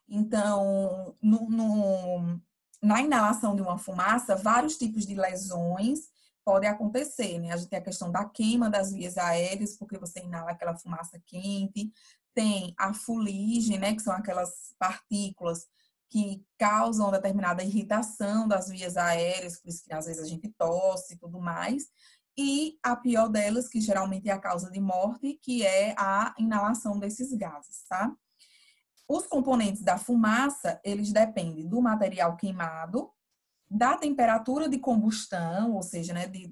Então, na inalação de uma fumaça, vários tipos de lesões podem acontecer, né? A gente tem a questão da queima das vias aéreas, porque você inala aquela fumaça quente. Tem a fuligem, né? Que são aquelas partículas que causam determinada irritação das vias aéreas, por isso que às vezes a gente tosse e tudo mais. E a pior delas, que geralmente é a causa de morte, que é a inalação desses gases, tá? Os componentes da fumaça, eles dependem do material queimado, da temperatura de combustão, ou seja, de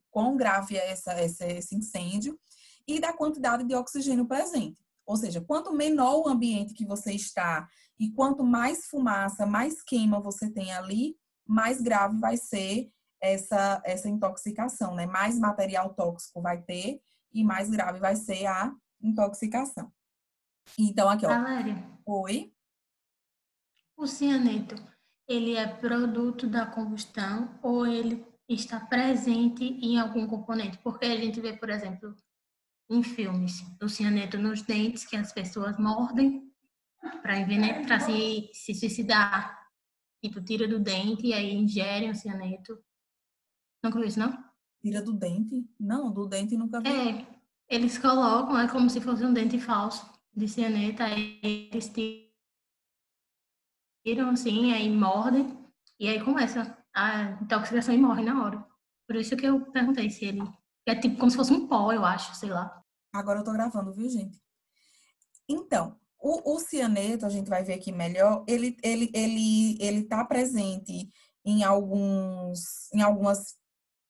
quão grave é esse incêndio, e da quantidade de oxigênio presente. Ou seja, quanto menor o ambiente que você está e quanto mais fumaça, mais queima você tem ali, mais grave vai ser essa intoxicação, né? Mais material tóxico vai ter e mais grave vai ser a intoxicação. Então, aqui, ó. Valéria, Oi. o cianeto, ele é produto da combustão ou ele está presente em algum componente? Porque a gente vê, por exemplo, em filmes, o cianeto nos dentes que as pessoas mordem para se suicidar. Tipo, tira do dente e aí ingerem o cianeto. Nunca viu isso, não? Tira do dente? Não, do dente nunca vi. É, eles colocam, é como se fosse um dente falso de cianeto, aí eles tiram assim, aí mordem, e aí começa a intoxicação e morre na hora. Por isso que eu perguntei se ele. É tipo como se fosse um pó, eu acho, sei lá. Agora eu tô gravando, viu, gente? Então, o cianeto, a gente vai ver aqui melhor, ele tá presente em algumas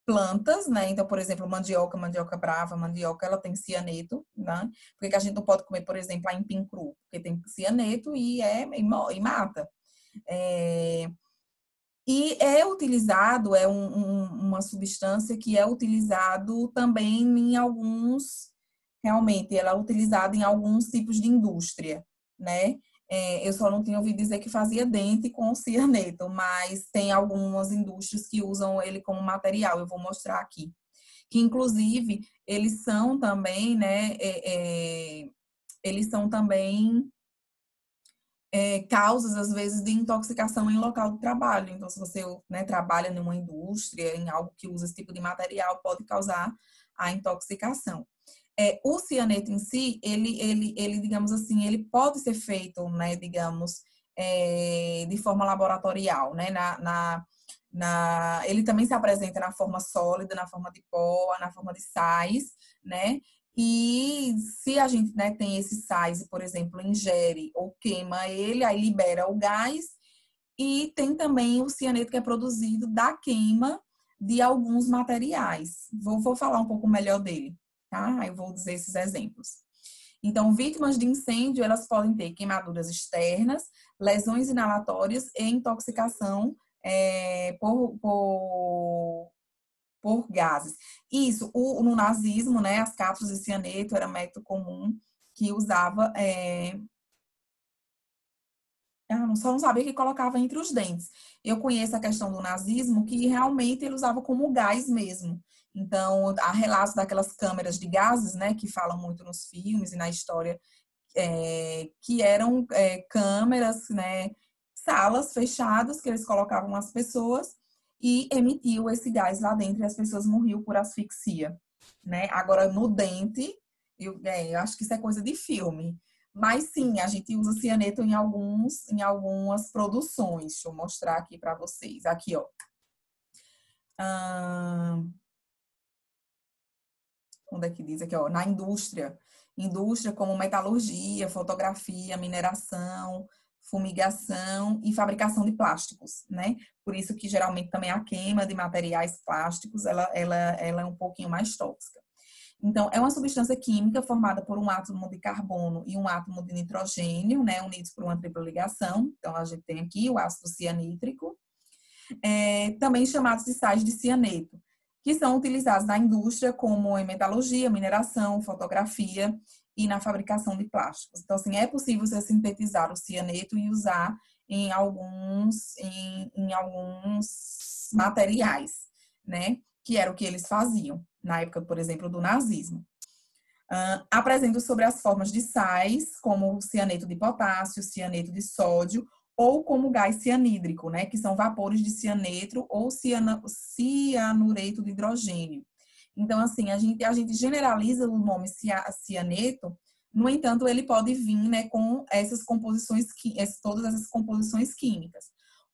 plantas, né? Então, por exemplo, mandioca brava, mandioca, ela tem cianeto, né? Por que a gente não pode comer, por exemplo, a empim cru? Porque tem cianeto e mata. É, e é utilizado, uma substância que é utilizado também em alguns, realmente, ela é utilizada em alguns tipos de indústria, né? Eu só não tinha ouvido dizer que fazia dente com cianeto, mas tem algumas indústrias que usam ele como material, eu vou mostrar aqui. Que, inclusive, eles são também, né? Eles são também causas, às vezes, de intoxicação em local de trabalho. Então, se você, né, trabalha numa indústria, em algo que usa esse tipo de material, pode causar a intoxicação. O cianeto em si, digamos assim, ele pode ser feito, né, digamos, de forma laboratorial, né, ele também se apresenta na forma sólida, na forma de pó, na forma de sais, né? E se a gente, né, tem esses sais, por exemplo, ingere ou queima ele, aí libera o gás. E tem também o cianeto que é produzido da queima de alguns materiais. Vou falar um pouco melhor dele, tá? Aí eu vou dizer esses exemplos. Então, vítimas de incêndio, elas podem ter queimaduras externas, lesões inalatórias e intoxicação por gases. Isso, no nazismo, né, as cápsulas de cianeto era método comum que usava. Eu só não sabia que colocava entre os dentes. Eu conheço a questão do nazismo, que realmente ele usava como gás mesmo. Então, há relatos daquelas câmeras de gases, né, que falam muito nos filmes e na história, que eram câmeras, né, salas fechadas que eles colocavam as pessoas e emitiam esse gás lá dentro e as pessoas morriam por asfixia, né? Agora, no dente, eu acho que isso é coisa de filme. Mas sim, a gente usa cianeto em algumas produções. Deixa eu mostrar aqui para vocês. Aqui, ó. Onde é que diz aqui, ó? Na indústria. Indústria como metalurgia, fotografia, mineração, fumigação e fabricação de plásticos, né? Por isso que geralmente também a queima de materiais plásticos, ela é um pouquinho mais tóxica. Então, é uma substância química formada por um átomo de carbono e um átomo de nitrogênio, né, unidos por uma tripla ligação. Então, a gente tem aqui o ácido cianítrico, também chamados de sais de cianeto, que são utilizados na indústria como em metalurgia, mineração, fotografia e na fabricação de plásticos. Então, assim, é possível você sintetizar o cianeto e usar em alguns materiais, né? Que era o que eles faziam na época, por exemplo, do nazismo. Apresento sobre as formas de sais, como o cianeto de potássio, cianeto de sódio, ou como gás cianídrico, né, que são vapores de cianeto ou cianureto de hidrogênio. Então, assim, a gente generaliza o nome cianeto, no entanto, ele pode vir, né, com essas composições, todas essas composições químicas.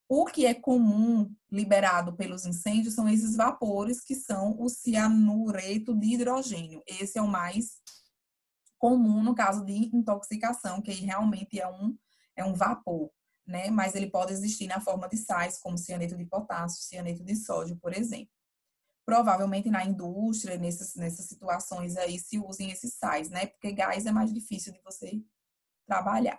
O que é comum liberado pelos incêndios são esses vapores, que são o cianureto de hidrogênio. Esse é o mais comum no caso de intoxicação, que aí realmente é um vapor, né? Mas ele pode existir na forma de sais, como cianeto de potássio, cianeto de sódio, por exemplo. Provavelmente na indústria, nessas situações aí, se usem esses sais, né? Porque gás é mais difícil de você trabalhar.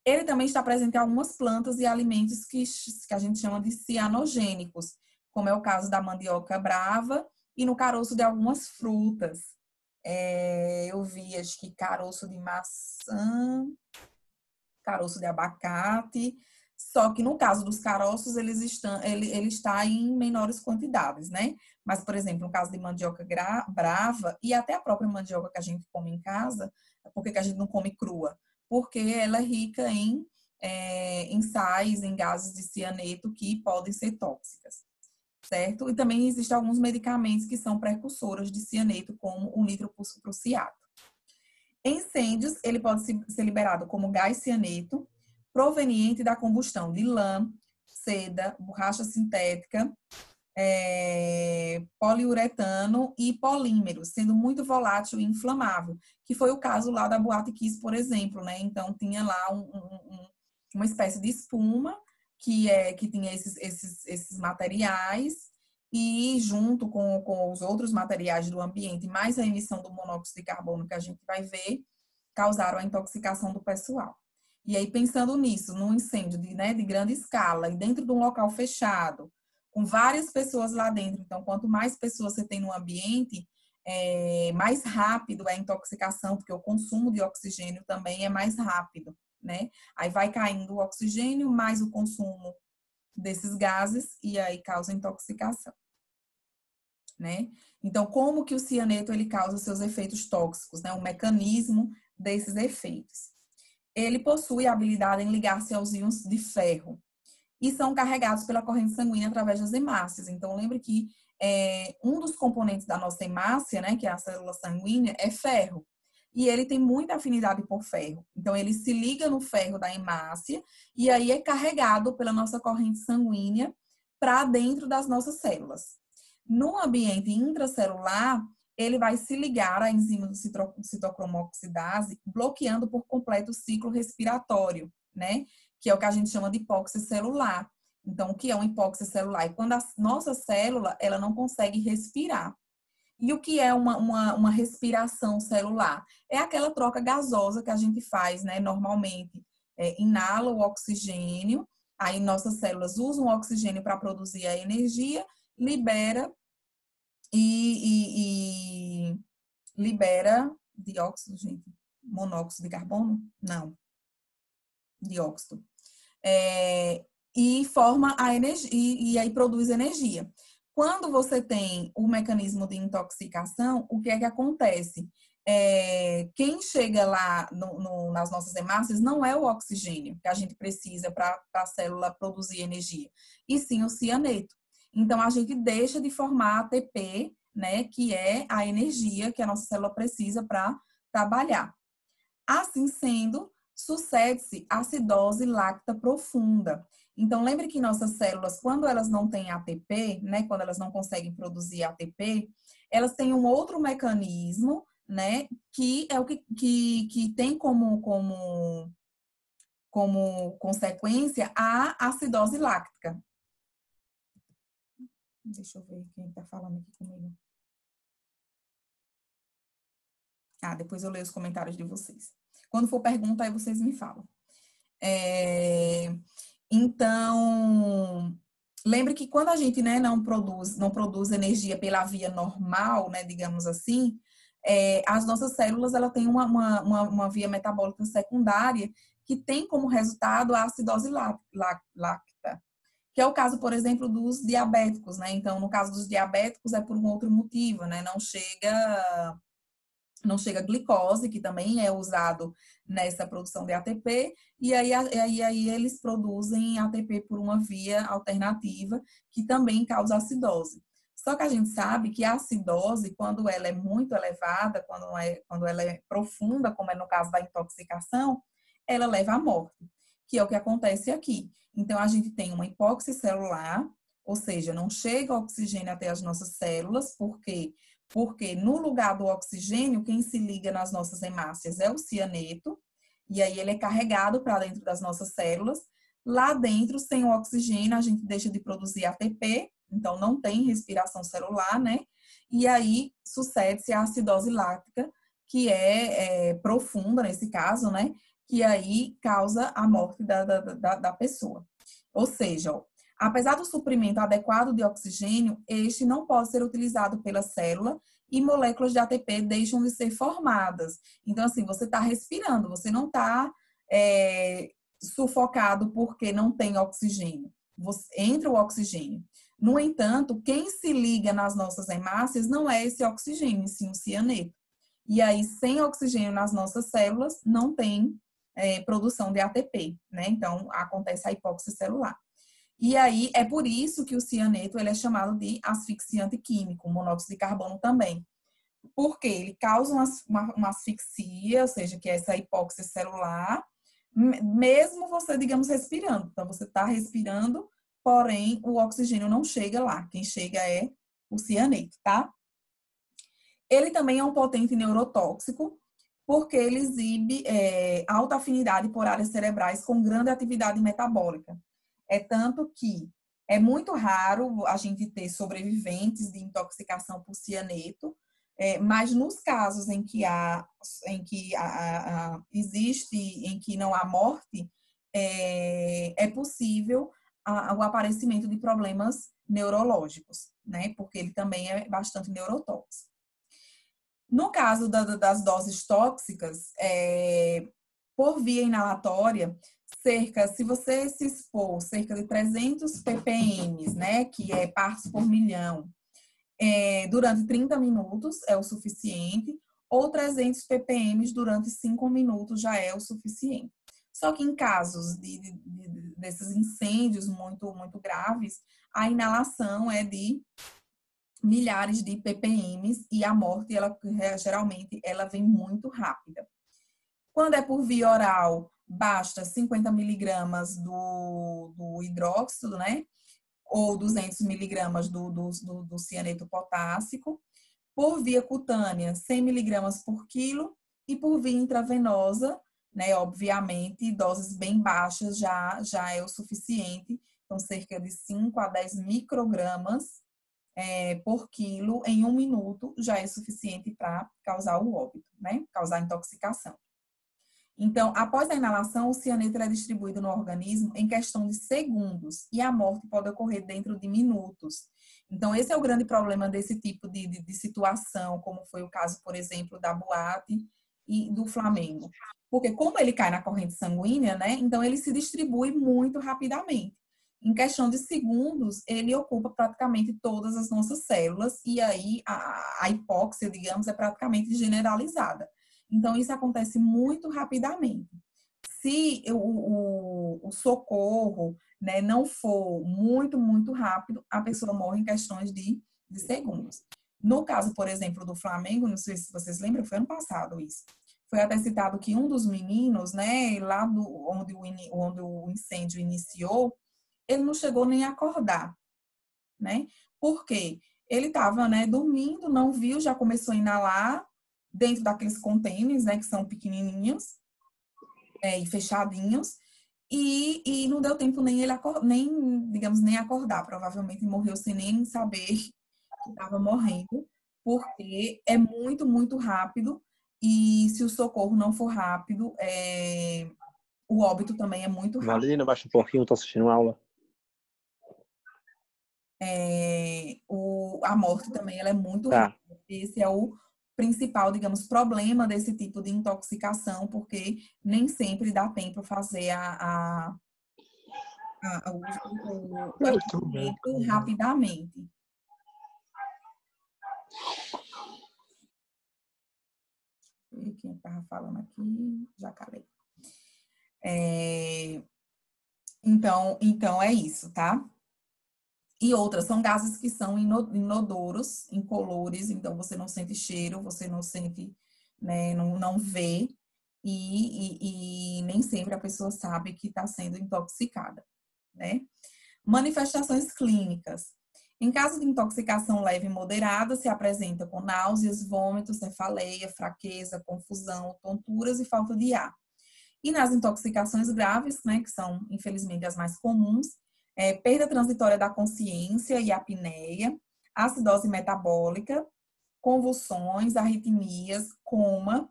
Ele também está presente em algumas plantas e alimentos que a gente chama de cianogênicos, como é o caso da mandioca brava e no caroço de algumas frutas. Eu vi, acho que caroço de maçã, caroço de abacate, só que no caso dos caroços, ele está em menores quantidades, né? Mas, por exemplo, no caso de mandioca brava e até a própria mandioca que a gente come em casa, por que a gente não come crua? Porque ela é rica em sais, em gases de cianeto que podem ser tóxicas, certo? E também existem alguns medicamentos que são precursoras de cianeto, como o nitroprussiato. Em incêndios, ele pode ser liberado como gás cianeto, proveniente da combustão de lã, seda, borracha sintética, poliuretano e polímeros, sendo muito volátil e inflamável, que foi o caso lá da Boate Kiss, por exemplo, né? Então, tinha lá uma espécie de espuma que tinha esses materiais e junto com os outros materiais do ambiente, mais a emissão do monóxido de carbono que a gente vai ver, causaram a intoxicação do pessoal. E aí, pensando nisso, num incêndio de grande escala e dentro de um local fechado, com várias pessoas lá dentro, então, quanto mais pessoas você tem no ambiente, mais rápido é a intoxicação, porque o consumo de oxigênio também é mais rápido, né? Aí vai caindo o oxigênio, mais o consumo desses gases, e aí causa intoxicação, né? Então, como que o cianeto ele causa seus efeitos tóxicos, né? O mecanismo desses efeitos. Ele possui a habilidade em ligar-se aos íons de ferro e são carregados pela corrente sanguínea através das hemácias. Então, lembre que um dos componentes da nossa hemácia, né, que é a célula sanguínea, é ferro. E ele tem muita afinidade por ferro. Então, ele se liga no ferro da hemácia e aí é carregado pela nossa corrente sanguínea para dentro das nossas células. No ambiente intracelular, ele vai se ligar à enzima do citocromoxidase, bloqueando por completo o ciclo respiratório, né? Que é o que a gente chama de hipóxia celular. Então, o que é uma hipóxia celular? É quando a nossa célula ela não consegue respirar. E o que é uma respiração celular? É aquela troca gasosa que a gente faz, né? Normalmente, inala o oxigênio, aí nossas células usam o oxigênio para produzir a energia, libera e libera dióxido, gente, monóxido de carbono? Não, dióxido. E forma a energia, e aí produz energia. Quando você tem o mecanismo de intoxicação, o que é que acontece? Quem chega lá nas nossas hemácias não é o oxigênio que a gente precisa para a célula produzir energia, e sim o cianeto. Então, a gente deixa de formar ATP, né, que é a energia que a nossa célula precisa para trabalhar. Assim sendo, sucede-se acidose láctea profunda. Então, lembre que nossas células, quando elas não têm ATP, né, quando elas não conseguem produzir ATP, elas têm um outro mecanismo, né, que é o que tem como consequência a acidose láctica. Deixa eu ver quem está falando aqui comigo. Depois eu leio os comentários de vocês. Quando for pergunta, aí vocês me falam. Então, lembre que quando a gente, né, não produz energia pela via normal, né, digamos assim, as nossas células ela tem uma via metabólica secundária que tem como resultado a acidose láctea, que é o caso, por exemplo, dos diabéticos, né? Então, no caso dos diabéticos é por um outro motivo, né? Não chega não chega glicose, que também é usado nessa produção de ATP, e aí eles produzem ATP por uma via alternativa, que também causa acidose. Só que a gente sabe que a acidose, quando ela é muito elevada, quando ela é profunda, como é no caso da intoxicação, ela leva à morte, que é o que acontece aqui. Então, a gente tem uma hipóxia celular, ou seja, não chega oxigênio até as nossas células, porque no lugar do oxigênio, quem se liga nas nossas hemácias é o cianeto, e aí ele é carregado para dentro das nossas células. Lá dentro, sem o oxigênio, a gente deixa de produzir ATP, então não tem respiração celular, né? E aí sucede-se a acidose láctica, que é profunda nesse caso, né? Que aí causa a morte da pessoa. Ou seja, ó, apesar do suprimento adequado de oxigênio, este não pode ser utilizado pela célula e moléculas de ATP deixam de ser formadas. Então, assim, você está respirando, você não está sufocado porque não tem oxigênio. Entra o oxigênio. No entanto, quem se liga nas nossas hemácias não é esse oxigênio, e sim o cianeto. E aí, sem oxigênio nas nossas células, não tem produção de ATP, né? Então, acontece a hipóxia celular. E aí, é por isso que o cianeto ele é chamado de asfixiante químico, o monóxido de carbono também. Porque ele causa uma asfixia, ou seja, que é essa hipóxia celular, mesmo você, digamos, respirando. Então, você está respirando, porém, o oxigênio não chega lá. Quem chega é o cianeto, tá? Ele também é um potente neurotóxico, porque ele exibe alta afinidade por áreas cerebrais com grande atividade metabólica. É tanto que é muito raro a gente ter sobreviventes de intoxicação por cianeto, mas nos casos em que em que não há morte, é possível o aparecimento de problemas neurológicos, né? Porque ele também é bastante neurotóxico. No caso das doses tóxicas, por via inalatória, se você se expor cerca de 300 ppm, né, que é partos por milhão, durante 30 minutos é o suficiente, ou 300 ppm durante 5 minutos já é o suficiente. Só que em casos desses incêndios muito, muito graves, a inalação é de milhares de ppm e a morte, geralmente, ela vem muito rápida. Quando é por via oral, basta 50 miligramas do hidróxido, né? Ou 200 miligramas do cianeto potássico. Por via cutânea, 100 miligramas por quilo. E por via intravenosa, né? Obviamente, doses bem baixas já é o suficiente. Então, cerca de 5 a 10 microgramas por quilo em 1 minuto já é suficiente para causar o óbito, né? Causar intoxicação. Então, após a inalação, o cianeto é distribuído no organismo em questão de segundos e a morte pode ocorrer dentro de minutos. Então, esse é o grande problema desse tipo de situação, como foi o caso, por exemplo, da boate e do Flamengo. Porque como ele cai na corrente sanguínea, né? Então, ele se distribui muito rapidamente. Em questão de segundos, ele ocupa praticamente todas as nossas células e aí a hipóxia, digamos, é praticamente generalizada. Então, isso acontece muito rapidamente. Se o socorro, né, não for muito, muito rápido, a pessoa morre em questões de segundos. No caso, por exemplo, do Flamengo, não sei se vocês lembram, foi ano passado isso. Foi até citado que um dos meninos, né, lá onde o incêndio iniciou, ele não chegou nem a acordar, né? Por quê? Ele estava, né, dormindo, não viu, já começou a inalar dentro daqueles contêineres, né, que são pequenininhos e fechadinhos, e não deu tempo nem ele digamos, nem acordar. Provavelmente morreu sem nem saber que estava morrendo, porque é muito, muito rápido, e se o socorro não for rápido, o óbito também é muito rápido. Valina, baixa um pouquinho, estou assistindo aula. A morte também ela é muito Tá. rápida. Esse é o principal, digamos, problema desse tipo de intoxicação, porque nem sempre dá tempo fazer o atendimento rapidamente. ver quem estava falando aqui. Já calei. Então é isso, tá? E outras são gases que são inodoros, incolores, então você não sente cheiro, você não sente, né, não vê, e nem sempre a pessoa sabe que está sendo intoxicada, né? Manifestações clínicas. Em caso de intoxicação leve e moderada, se apresenta com náuseas, vômitos, cefaleia, fraqueza, confusão, tonturas e falta de ar. E nas intoxicações graves, né, que são, infelizmente, as mais comuns, perda transitória da consciência e apneia, acidose metabólica, convulsões, arritmias, coma,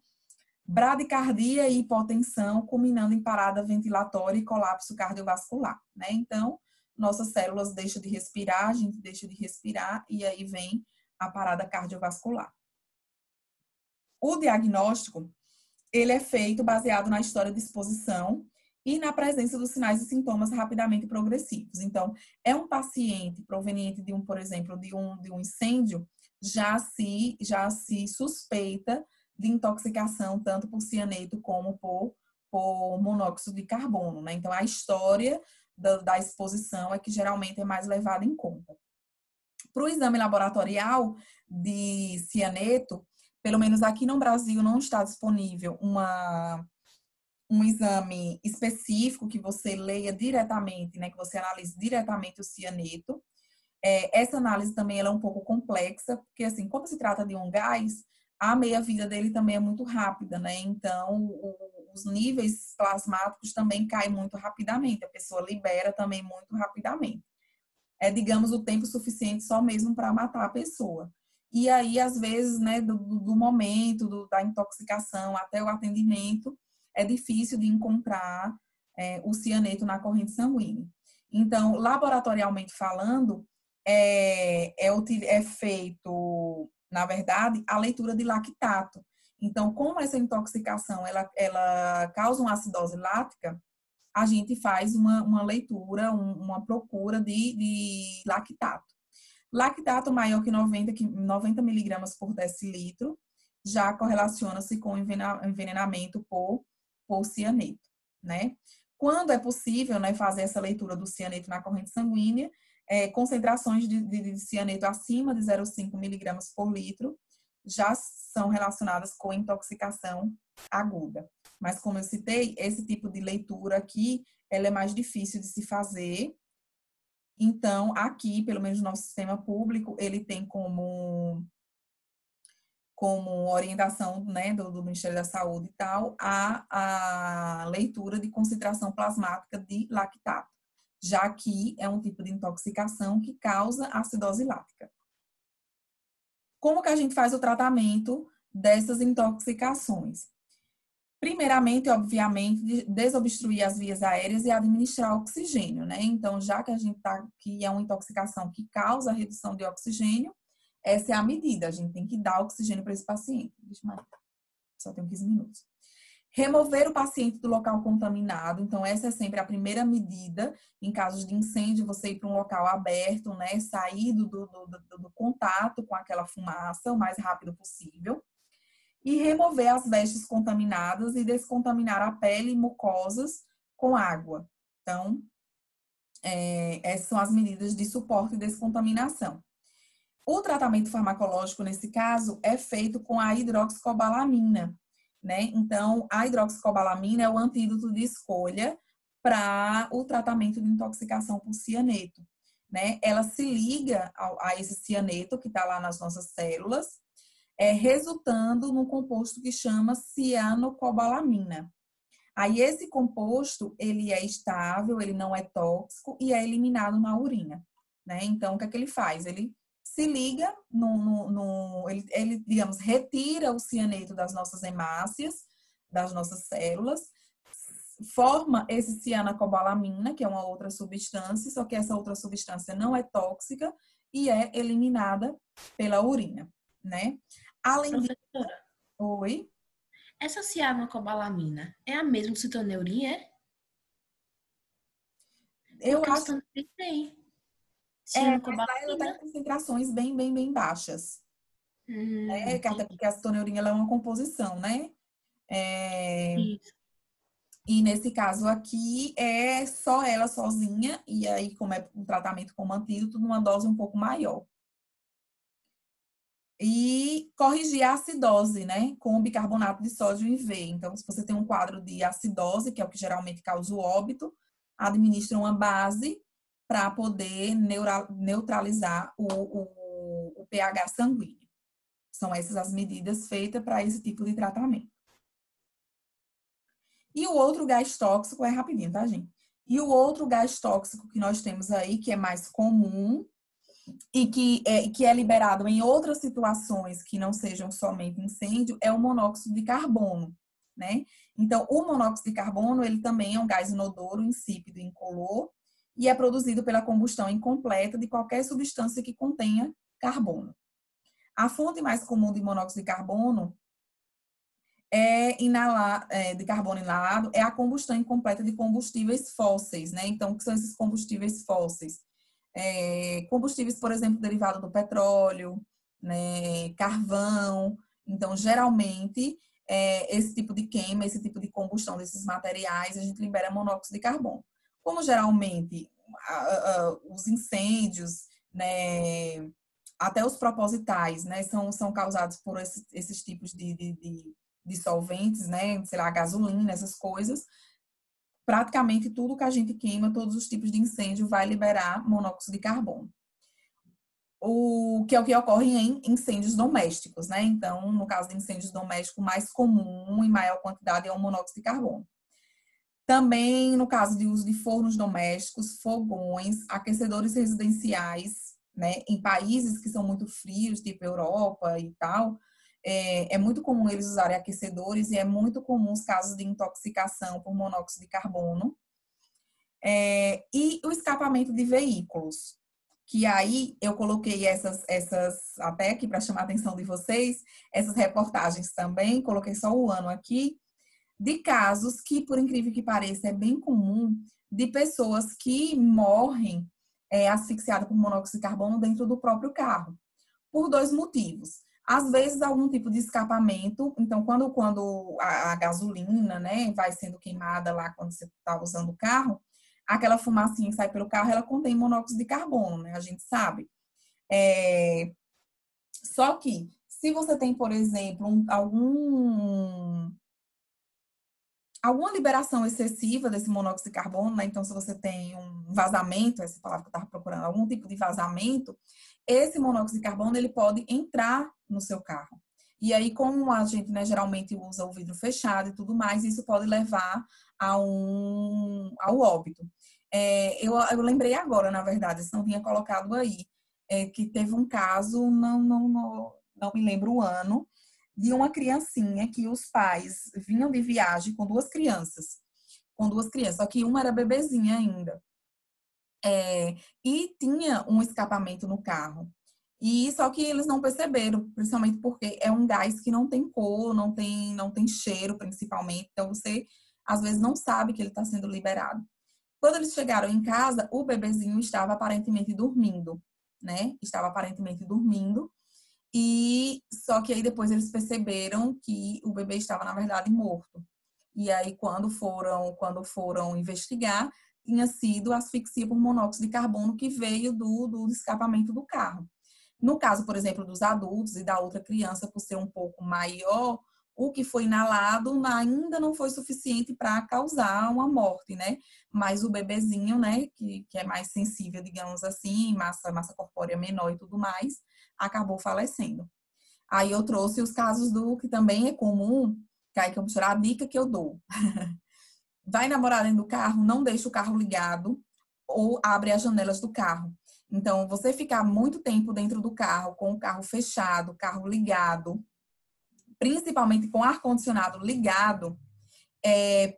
bradicardia e hipotensão, culminando em parada ventilatória e colapso cardiovascular, né? Então, nossas células deixam de respirar, a gente deixa de respirar e aí vem a parada cardiovascular. O diagnóstico, ele é feito baseado na história de exposição e na presença dos sinais e sintomas rapidamente progressivos. Então, é um paciente proveniente de por exemplo, de um incêndio, já se suspeita de intoxicação tanto por cianeto como por monóxido de carbono, né? Então, a história da exposição é que geralmente é mais levada em conta. Para o exame laboratorial de cianeto, pelo menos aqui no Brasil não está disponível um exame específico que você leia diretamente, né, que você analise diretamente o cianeto. Essa análise também ela é um pouco complexa, porque assim, como se trata de um gás, a meia-vida dele também é muito rápida, né? Então, os níveis plasmáticos também caem muito rapidamente, a pessoa libera também muito rapidamente. Digamos, o tempo suficiente só mesmo para matar a pessoa. E aí, às vezes, né, do momento da intoxicação até o atendimento, é difícil de encontrar o cianeto na corrente sanguínea. Então, laboratorialmente falando, é feito, na verdade, a leitura de lactato. Então, como essa intoxicação ela causa uma acidose lática, a gente faz uma leitura, uma procura de lactato. Lactato maior que 90 miligramas por decilitro já correlaciona-se com envenenamento por cianeto, né? Quando é possível, né, fazer essa leitura do cianeto na corrente sanguínea, concentrações de cianeto acima de 0,5 miligramas por litro já são relacionadas com intoxicação aguda. Mas, como eu citei, esse tipo de leitura aqui, ela é mais difícil de se fazer. Então, aqui, pelo menos no nosso sistema público, ele tem como orientação, né, do Ministério da Saúde e tal, a leitura de concentração plasmática de lactato, já que é um tipo de intoxicação que causa acidose lática. Como que a gente faz o tratamento dessas intoxicações? Primeiramente, obviamente, desobstruir as vias aéreas e administrar oxigênio, né? Então, já que a gente que é uma intoxicação que causa redução de oxigênio, essa é a medida. A gente tem que dar oxigênio para esse paciente. Só tenho 15 minutos. Remover o paciente do local contaminado. Então, essa é sempre a primeira medida. Em casos de incêndio, você ir para um local aberto, né? Sair do contato com aquela fumaça o mais rápido possível. E remover as vestes contaminadas e descontaminar a pele e mucosas com água. Então, essas são as medidas de suporte e descontaminação. O tratamento farmacológico, nesse caso, é feito com a hidroxicobalamina, né? Então, a hidroxicobalamina é o antídoto de escolha para o tratamento de intoxicação por cianeto, né? Ela se liga a esse cianeto que está lá nas nossas células, resultando num composto que chama cianocobalamina. Aí esse composto, ele é estável, ele não é tóxico e é eliminado na urina, né? Então, o que é que ele faz? Ele se liga, ele, digamos, retira o cianeto das nossas hemácias, das nossas células, forma esse cianocobalamina, que é uma outra substância, só que essa outra substância não é tóxica e é eliminada pela urina, né? Além disso... Oi? Essa cianocobalamina é a mesma do citoneurin, é? Eu porque acho... também tem. Mas lá ela está em concentrações bem baixas. Entendi. Porque a citoneurin ela é uma composição, né? Isso. E nesse caso aqui é só ela sozinha, e aí, como é um tratamento como antídoto, numa dose um pouco maior. E corrigir a acidose, né, com bicarbonato de sódio em V. Então, se você tem um quadro de acidose, que é o que geralmente causa o óbito, administra uma base para poder neutralizar o pH sanguíneo. São essas as medidas feitas para esse tipo de tratamento. E o outro gás tóxico é rapidinho, tá, gente? E o outro gás tóxico que nós temos aí, que é mais comum e que é liberado em outras situações que não sejam somente incêndio, é o monóxido de carbono, né? Então, o monóxido de carbono, ele também é um gás inodoro, insípido e incolor e é produzido pela combustão incompleta de qualquer substância que contenha carbono. A fonte mais comum de monóxido de carbono de carbono inalado é a combustão incompleta de combustíveis fósseis, né? Então, o que são esses combustíveis fósseis? Combustíveis, por exemplo, derivados do petróleo, né? Carvão. Então, geralmente, esse tipo de queima, esse tipo de combustão desses materiais, a gente libera monóxido de carbono. Como geralmente os incêndios, né? Até os propositais, né? São causados por esses tipos de solventes, né, sei lá, gasolina, essas coisas, praticamente tudo que a gente queima, todos os tipos de incêndio vai liberar monóxido de carbono. O que é o que ocorre em incêndios domésticos, né? Então, no caso de incêndios domésticos, mais comum em maior quantidade é o monóxido de carbono. Também no caso de uso de fornos domésticos, fogões, aquecedores residenciais, né, em países que são muito frios, tipo Europa e tal, é muito comum eles usarem aquecedores e é muito comum os casos de intoxicação por monóxido de carbono. E o escapamento de veículos, que aí eu coloquei essas até aqui para chamar a atenção de vocês, essas reportagens também, coloquei só o ano aqui, de casos que, por incrível que pareça, é bem comum, de pessoas que morrem asfixiadas por monóxido de carbono dentro do próprio carro, por dois motivos. Às vezes, algum tipo de escapamento. Então, quando a gasolina, né, vai sendo queimada lá quando você está usando o carro, aquela fumacinha que sai pelo carro, ela contém monóxido de carbono, né? A gente sabe. Só que, se você tem, por exemplo, alguma liberação excessiva desse monóxido de carbono, né? Então, se você tem um vazamento, essa palavra que eu estava procurando, algum tipo de vazamento, esse monóxido de carbono, ele pode entrar no seu carro. E aí, como a gente, né, geralmente usa o vidro fechado e tudo mais, isso pode levar ao óbito. Eu lembrei agora, na verdade, se não tinha colocado aí, que teve um caso, não me lembro o ano, de uma criancinha que os pais vinham de viagem com duas crianças, só que uma era bebezinha ainda. E tinha um escapamento no carro. E só que eles não perceberam, principalmente porque é um gás que não tem cor, não tem cheiro, principalmente. Então, você, às vezes, não sabe que ele está sendo liberado. Quando eles chegaram em casa, o bebezinho estava aparentemente dormindo, né? Estava aparentemente dormindo. E só que aí depois eles perceberam que o bebê estava, na verdade, morto. E aí, quando foram investigar, tinha sido asfixia por monóxido de carbono que veio do escapamento do carro. No caso, por exemplo, dos adultos e da outra criança, por ser um pouco maior, o que foi inalado ainda não foi suficiente para causar uma morte, né? Mas o bebezinho, né, que é mais sensível, digamos assim, massa corpórea menor e tudo mais, acabou falecendo. Aí eu trouxe os casos do que também é comum, que aí que eu vou tirar a dica que eu dou. Vai namorar dentro do carro, não deixa o carro ligado ou abre as janelas do carro. Então, você ficar muito tempo dentro do carro, com o carro fechado, o carro ligado, principalmente com o ar-condicionado ligado,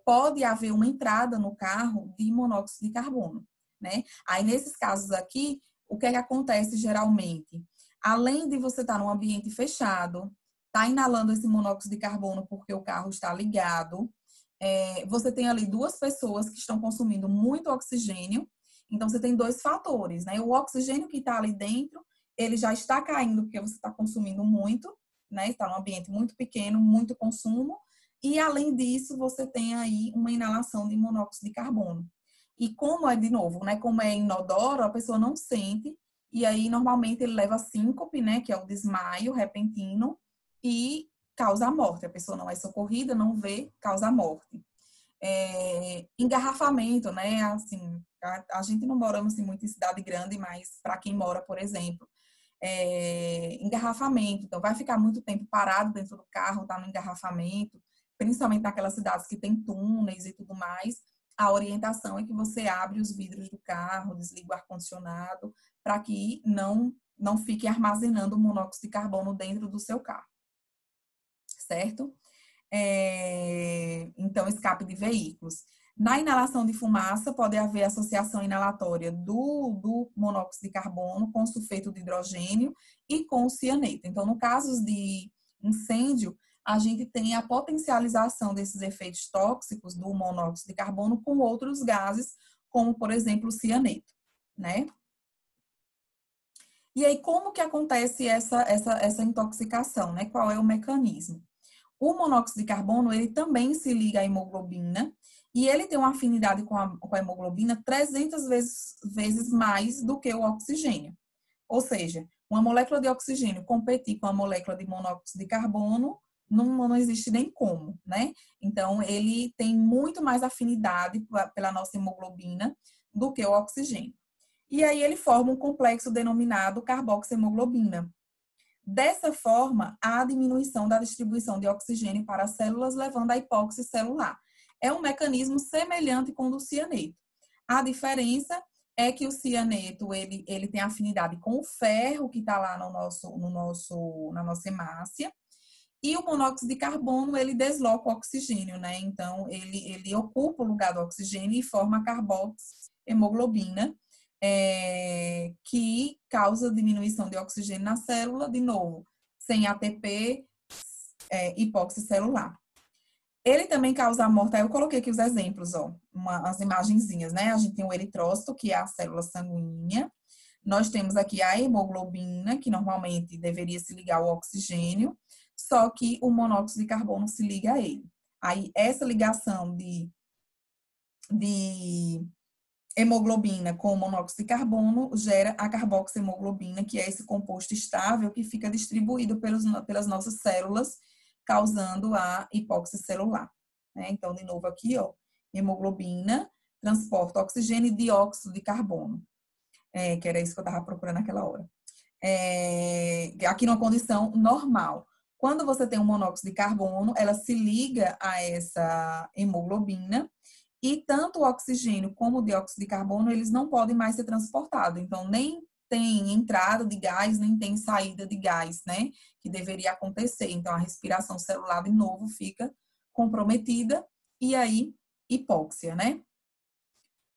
pode haver uma entrada no carro de monóxido de carbono, né? Aí, nesses casos aqui, o que é que acontece geralmente? Além de você estar num ambiente fechado, tá inalando esse monóxido de carbono porque o carro está ligado, você tem ali duas pessoas que estão consumindo muito oxigênio. Então, você tem dois fatores, né? O oxigênio que está ali dentro, ele já está caindo porque você está consumindo muito, né? Está num ambiente muito pequeno, muito consumo. E, além disso, você tem aí uma inalação de monóxido de carbono. E como é, de novo, né, como é inodoro, a pessoa não sente, e aí, normalmente, ele leva a síncope, né, que é o desmaio repentino, e causa a morte. A pessoa não é socorrida, não vê, causa a morte. Engarrafamento, né, assim, a gente não moramos assim, muito em cidade grande, mas para quem mora, por exemplo, engarrafamento. Então, vai ficar muito tempo parado dentro do carro, tá no engarrafamento, principalmente naquelas cidades que tem túneis e tudo mais. A orientação é que você abre os vidros do carro, desliga o ar-condicionado, para que não fique armazenando monóxido de carbono dentro do seu carro, certo? Então, escape de veículos. Na inalação de fumaça, pode haver associação inalatória do monóxido de carbono com sulfeto de hidrogênio e com o cianeto. Então, no caso de incêndio, a gente tem a potencialização desses efeitos tóxicos do monóxido de carbono com outros gases, como, por exemplo, o cianeto, né? E aí, como que acontece essa intoxicação, né? Qual é o mecanismo? O monóxido de carbono, ele também se liga à hemoglobina e ele tem uma afinidade com a hemoglobina 300 vezes mais do que o oxigênio. Ou seja, uma molécula de oxigênio competir com a molécula de monóxido de carbono não existe nem como, né? Então, ele tem muito mais afinidade pela nossa hemoglobina do que o oxigênio. E aí ele forma um complexo denominado carboxiemoglobina. Dessa forma, há diminuição da distribuição de oxigênio para as células, levando à hipóxia celular. É um mecanismo semelhante com o do cianeto. A diferença é que o cianeto ele tem afinidade com o ferro que está lá na nossa hemácia, e o monóxido de carbono ele desloca o oxigênio, né? Então ele ocupa o lugar do oxigênio e forma a carboxiemoglobina, que causa diminuição de oxigênio na célula, de novo, sem ATP, hipóxia celular. Ele também causa a morte, aí eu coloquei aqui os exemplos, ó, as imagenzinhas, né? A gente tem o eritrócito, que é a célula sanguínea, nós temos aqui a hemoglobina, que normalmente deveria se ligar ao oxigênio, só que o monóxido de carbono se liga a ele. Aí, essa ligação de hemoglobina com monóxido de carbono gera a carboxiemoglobina, que é esse composto estável que fica distribuído pelas nossas células, causando a hipóxia celular. Então, de novo aqui, ó, hemoglobina transporta oxigênio e dióxido de carbono, que era isso que eu estava procurando naquela hora. Aqui numa condição normal. Quando você tem um monóxido de carbono, ela se liga a essa hemoglobina, e tanto o oxigênio como o dióxido de carbono, eles não podem mais ser transportados. Então, nem tem entrada de gás, nem tem saída de gás, né? Que deveria acontecer. Então, a respiração celular, de novo, fica comprometida. E aí, hipóxia, né?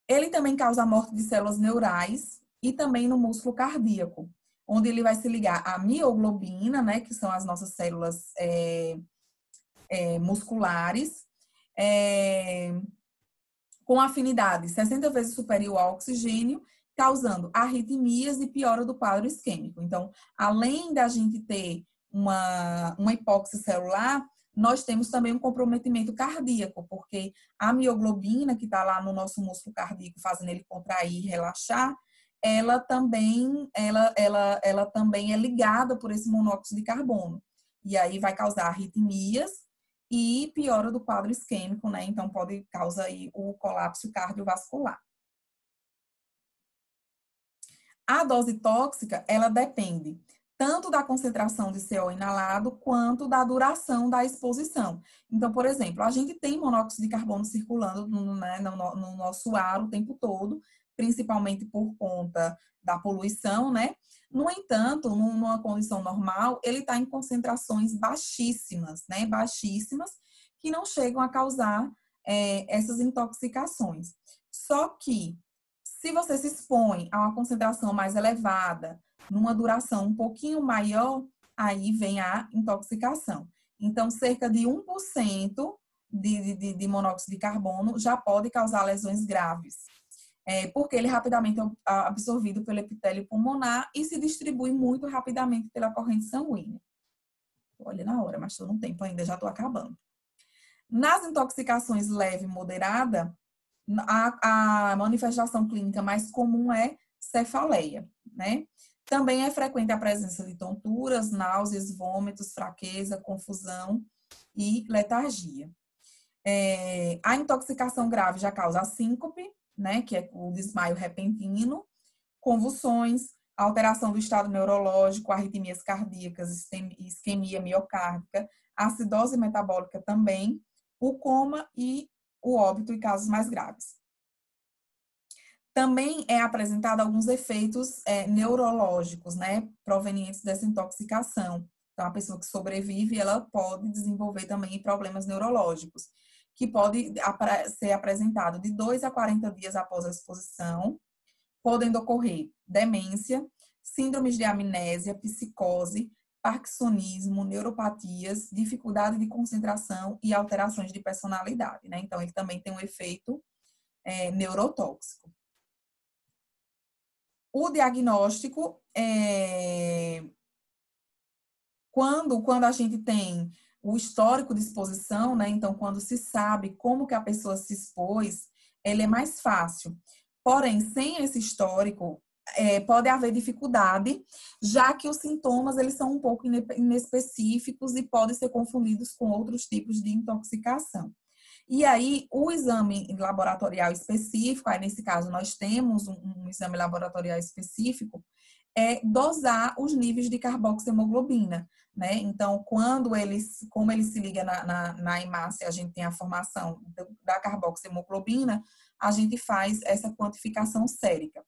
Ele também causa a morte de células neurais e também no músculo cardíaco, onde ele vai se ligar à mioglobina, né? Que são as nossas células musculares, com afinidade 60 vezes superior ao oxigênio, causando arritmias e piora do quadro isquêmico. Então, além da gente ter uma hipóxia celular, nós temos também um comprometimento cardíaco, porque a mioglobina, que está lá no nosso músculo cardíaco, fazendo ele contrair e relaxar, ela também é ligada por esse monóxido de carbono. E aí vai causar arritmias e piora do quadro isquêmico, né? Então, pode causar aí o colapso cardiovascular. A dose tóxica, ela depende tanto da concentração de CO inalado, quanto da duração da exposição. Então, por exemplo, a gente tem monóxido de carbono circulando no nosso ar o tempo todo, principalmente por conta da poluição, né? No entanto, numa condição normal, ele está em concentrações baixíssimas, né? Baixíssimas, que não chegam a causar essas intoxicações. Só que, se você se expõe a uma concentração mais elevada, numa duração um pouquinho maior, aí vem a intoxicação. Então, cerca de 1% de monóxido de carbono já pode causar lesões graves, porque ele é rapidamente absorvido pelo epitélio pulmonar e se distribui muito rapidamente pela corrente sanguínea. Olha na hora, mas estou no tempo ainda, já estou acabando. Nas intoxicações leve e moderada, a manifestação clínica mais comum é cefaleia, né? Também é frequente a presença de tonturas, náuseas, vômitos, fraqueza, confusão e letargia. A intoxicação grave já causa a síncope, né? Que é o desmaio repentino, convulsões, alteração do estado neurológico, arritmias cardíacas, isquemia miocárdica, acidose metabólica também, o coma e o óbito em casos mais graves. Também é apresentado alguns efeitos neurológicos, né, provenientes dessa intoxicação. Então, a pessoa que sobrevive, ela pode desenvolver também problemas neurológicos, que pode ser apresentado de 2 a 40 dias após a exposição. Podem ocorrer demência, síndromes de amnésia, psicose, parkinsonismo, neuropatias, dificuldade de concentração e alterações de personalidade, né? Então, ele também tem um efeito neurotóxico. O diagnóstico quando a gente tem o histórico de exposição, né? Então, quando se sabe como que a pessoa se expôs, ele é mais fácil. Porém, sem esse histórico, pode haver dificuldade, já que os sintomas eles são um pouco inespecíficos e podem ser confundidos com outros tipos de intoxicação. E aí, o exame laboratorial específico, aí nesse caso nós temos um exame laboratorial específico, dosar os níveis de carboxiemoglobina, né? Então, como ele se liga na hemácia, a gente tem a formação da carboxiemoglobina, a gente faz essa quantificação sérica.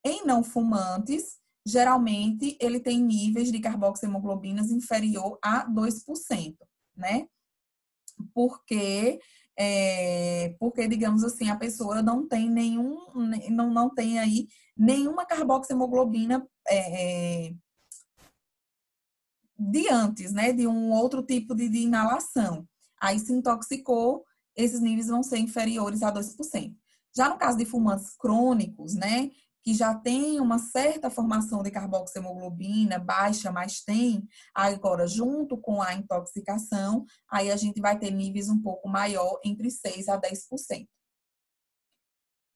Em não fumantes, geralmente, ele tem níveis de carboxiemoglobinas inferior a 2%, né? Porque, digamos assim, a pessoa não tem não tem aí nenhuma carboxiemoglobina de antes, né? De um outro tipo de inalação. Aí se intoxicou, esses níveis vão ser inferiores a 2%. Já no caso de fumantes crônicos, né? Que já tem uma certa formação de carboxiemoglobina baixa, mas tem agora junto com a intoxicação, aí a gente vai ter níveis um pouco maior, entre 6% a 10%.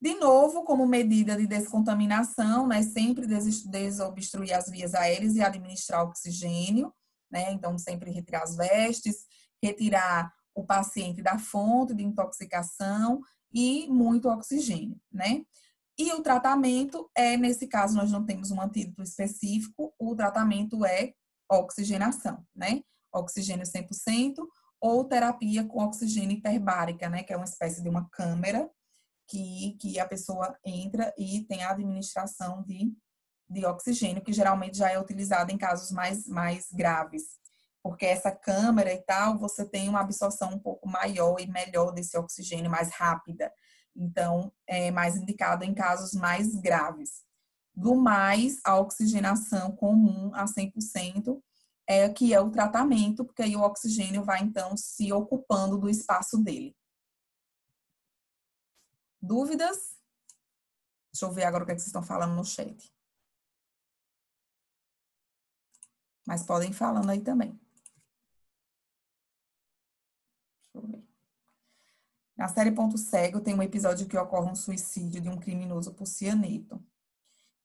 De novo, como medida de descontaminação, né, sempre desobstruir as vias aéreas e administrar oxigênio, né, então sempre retirar as vestes, retirar o paciente da fonte de intoxicação e muito oxigênio, né. E o tratamento nesse caso, nós não temos um antídoto específico, o tratamento é oxigenação, né, oxigênio 100% ou terapia com oxigênio hiperbárica, né, que é uma espécie de uma câmera, que a pessoa entra e tem a administração de oxigênio, que geralmente já é utilizada em casos mais graves. Porque essa câmara e tal, você tem uma absorção um pouco maior e melhor desse oxigênio, mais rápida. Então, é mais indicado em casos mais graves. Do mais, a oxigenação comum a 100%, que é o tratamento, porque aí o oxigênio vai, então, se ocupando do espaço dele. Dúvidas? Deixa eu ver agora o que vocês estão falando no chat. Mas podem ir falando aí também. Deixa eu ver. Na série Ponto Cego tem um episódio que ocorre um suicídio de um criminoso por cianeto.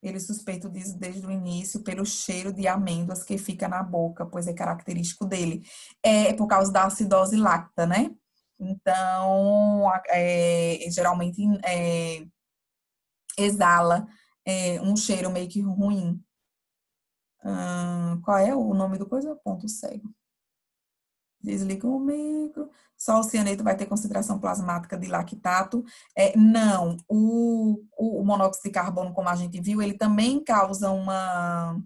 Ele suspeita disso desde o início pelo cheiro de amêndoas que fica na boca, pois é característico dele. É por causa da acidose láctea, né? Então, geralmente exala um cheiro meio que ruim. Qual é o nome do coisa? Ponto cego. Desliga o micro. Só o cianeto vai ter concentração plasmática de lactato. Não, o monóxido de carbono, como a gente viu, ele também causa uma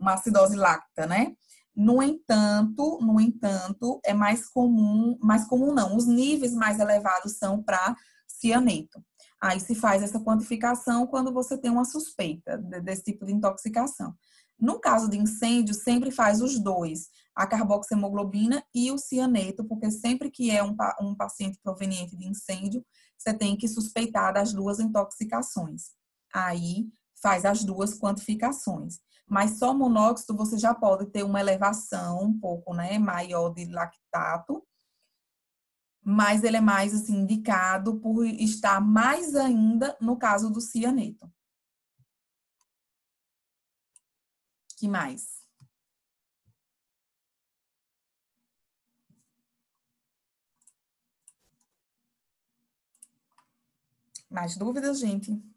acidose láctea, né? No entanto, é mais comum não, os níveis mais elevados são para cianeto. Aí se faz essa quantificação quando você tem uma suspeita desse tipo de intoxicação. No caso de incêndio, sempre faz os dois, a carboxiemoglobina e o cianeto, porque sempre que é um paciente proveniente de incêndio, você tem que suspeitar das duas intoxicações. Aí faz as duas quantificações. Mas só monóxido você já pode ter uma elevação um pouco, né, maior de lactato, mas ele é mais assim, indicado por estar mais ainda no caso do cianeto. Que mais? Mais dúvidas, gente?